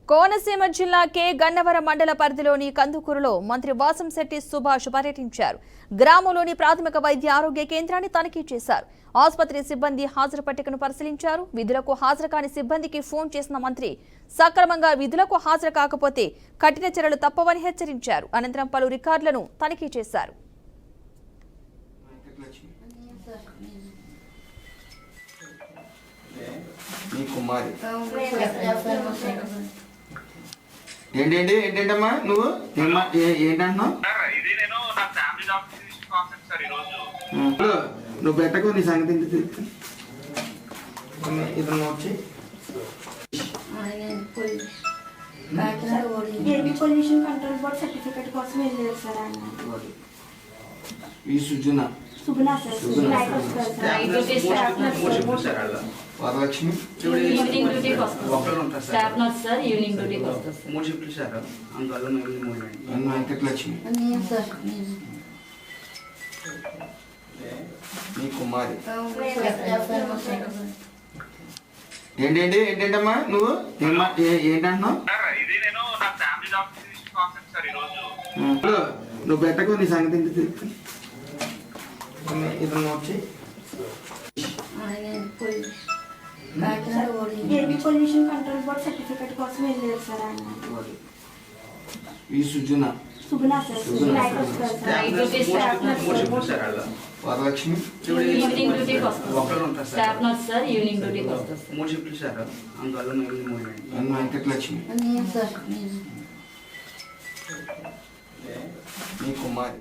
కోనసీమ జిల్లా కే గన్నవరం మండల పరిధిలోని కందుకూరులో మంత్రి వాసంశెట్టి సుభాష్ పర్యటించారు. గ్రామంలోని ప్రాథమిక వైద్య ఆరోగ్య కేంద్రాన్ని తనిఖీ చేశారు. ఆసుపత్రి సిబ్బంది హాజరు పట్టికను పరిశీలించారు. విధులకు హాజరు కాని సిబ్బందికి ఫోన్ చేసిన మంత్రి సక్రమంగా విధులకు హాజరు కాకపోతే కఠిన చర్యలు తప్పవని హెచ్చరించారు. అనంతరం పలు రికార్డులను తనిఖీ చేశారు. ఏంటమ్మా నువ్వు ఏంటంటున్నావు? నువ్వు పెట్టకు, నీ సంగతి ఏంటి తెలుసు. ఇది వచ్చి పొల్యూషన్ కంట్రోల్ బోర్డ్ సర్టిఫికేట్ కోసం వెళ్ళారు సార్ ఆయన. ఈ సుజన వరలక్ష్మి ఈవినింగ్ డ్యూటీకి వస్తారు. స్టాఫ్ నర్స్ సార్ ఈవినింగ్ డ్యూటీకి వస్తారు. 3 షిఫ్ట్లు సార్. అందువల్ల మేము వెంకటలక్ష్మి మీ కుమారి ఏంటమ్మా నువ్వు ఏంటంటున్నావు? నువ్వు పెట్టకు, నీ సంగతి ఏంటి తెలుసు. ఇది వచ్చి పొల్యూషన్ కంట్రోల్ బోర్డ్ సర్టిఫికేట్ కోసం వెళ్ళారు సార్ ఆయన. ఈ సుజన వరలక్ష్మి ఈవినింగ్ డ్యూటీకి వస్తారు. స్టాఫ్ నర్స్ సార్ ఈవినింగ్ డ్యూటీకి వస్తారు. 3 షిఫ్ట్లు సార్. అందువల్ల మేము వెంకటలక్ష్మి మీ కుమారి